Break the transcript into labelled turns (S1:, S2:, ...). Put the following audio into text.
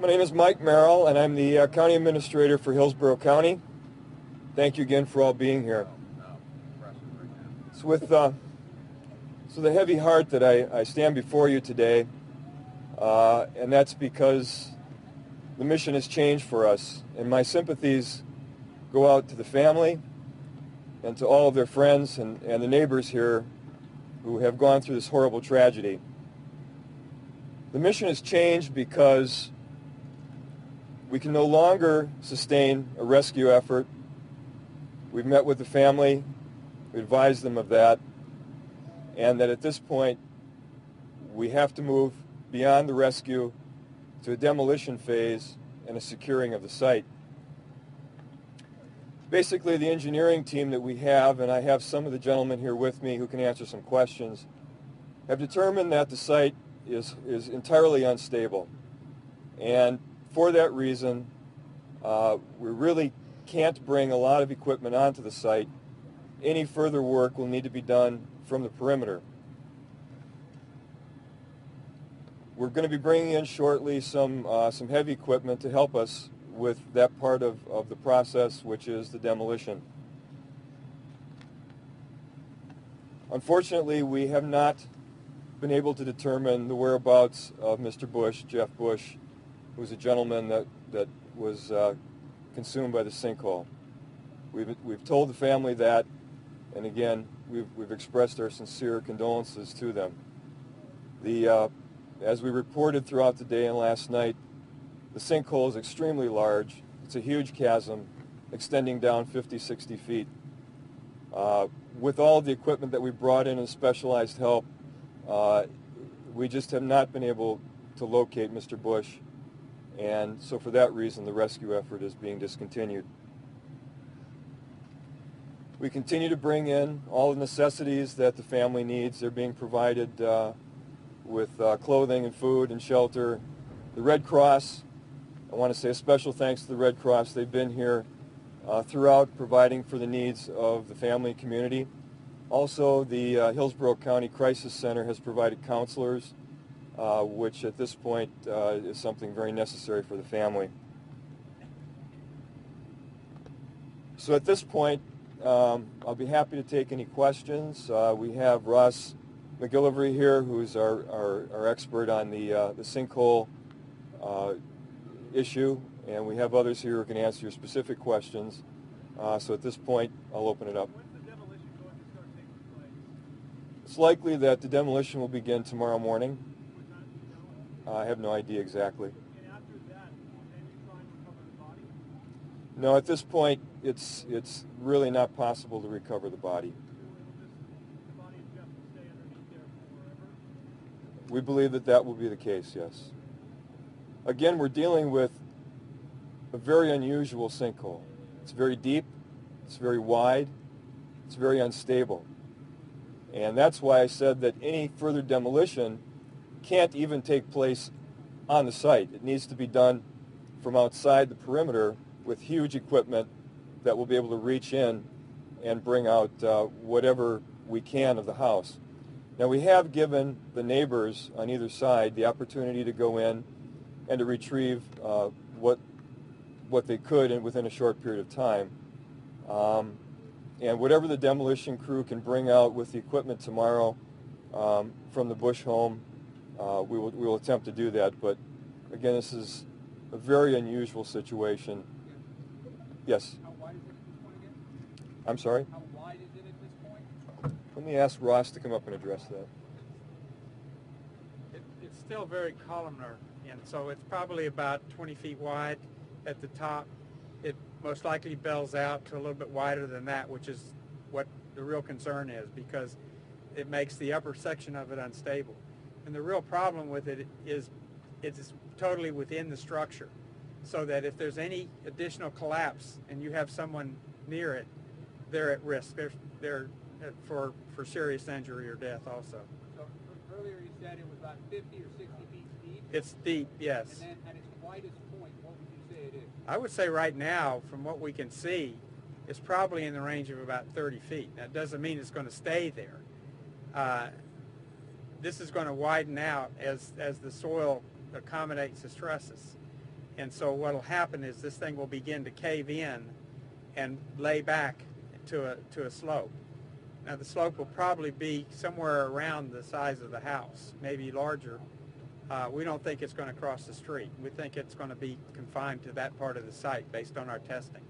S1: My name is Mike Merrill, and I'm the County Administrator for Hillsborough County. Thank you again for all being here. It's with the heavy heart that I stand before you today, and that's because the mission has changed for us, and my sympathies go out to the family and to all of their friends and the neighbors here who have gone through this horrible tragedy. The mission has changed because we can no longer sustain a rescue effort. We've met with the family, we advised them of that, and that at this point we have to move beyond the rescue to a demolition phase and a securing of the site. Basically, the engineering team that we have, and I have some of the gentlemen here with me who can answer some questions, have determined that the site is entirely unstable. And for that reason, we really can't bring a lot of equipment onto the site. Any further work will need to be done from the perimeter. We're going to be bringing in shortly some heavy equipment to help us with that part of the process, which is the demolition. Unfortunately, we have not been able to determine the whereabouts of Mr. Bush, Jeff Bush, who was a gentleman that was consumed by the sinkhole. We've told the family that, and again, we've expressed our sincere condolences to them. As we reported throughout the day and last night, the sinkhole is extremely large. It's a huge chasm extending down 50, 60 feet. With all the equipment that we brought in and specialized help, we just have not been able to locate Mr. Bush, and so for that reason the rescue effort is being discontinued. We continue to bring in all the necessities that the family needs. They're being provided with clothing and food and shelter. The Red Cross, I want to say a special thanks to the Red Cross. They've been here throughout, providing for the needs of the family and community. Also, the Hillsborough County Crisis Center has provided counselors, which at this point is something very necessary for the family. So at this point, I'll be happy to take any questions. We have Ross McGillivray here, who's our expert on the sinkhole issue, and we have others here who can answer your specific questions. So at this point, I'll open it up.
S2: When's the demolition going to start taking place?
S1: It's likely that the demolition will begin tomorrow morning.
S2: What time do you know?
S1: I have no idea exactly.
S2: And after that, can you try and recover the body?
S1: No, at this point, it's really not possible to recover the body.
S2: The body of Jeff will stay underneath there forever?
S1: We believe that will be the case, yes. Again, we're dealing with a very unusual sinkhole. It's very deep, it's very wide, it's very unstable. And that's why I said that any further demolition can't even take place on the site. It needs to be done from outside the perimeter with huge equipment that will be able to reach in and bring out whatever we can of the house. Now, we have given the neighbors on either side the opportunity to go in and to retrieve what they could within a short period of time. And whatever the demolition crew can bring out with the equipment tomorrow from the Bush home, we will attempt to do that. But again, this is a very unusual situation. Yes?
S2: How wide is it at this point again?
S1: I'm sorry?
S2: How wide is it at this point?
S1: Let me ask Ross to come up and address that.
S3: It's still very columnar, and so it's probably about 20 feet wide at the top. It most likely bells out to a little bit wider than that, which is what the real concern is, because it makes the upper section of it unstable. And the real problem with it is it's totally within the structure, so that if there's any additional collapse and you have someone near it, they're at risk. They're for serious injury or death also.
S2: So earlier you said it was about 50 or 60 feet deep?
S3: It's deep, yes.
S2: And then at its widest point, what would you say it is?
S3: I would say right now, from what we can see, it's probably in the range of about 30 feet. That doesn't mean it's going to stay there. This is going to widen out as the soil accommodates the stresses. And so what will happen is this thing will begin to cave in and lay back to a slope. Now the slope will probably be somewhere around the size of the house, maybe larger. We don't think it's going to cross the street. We think it's going to be confined to that part of the site based on our testing.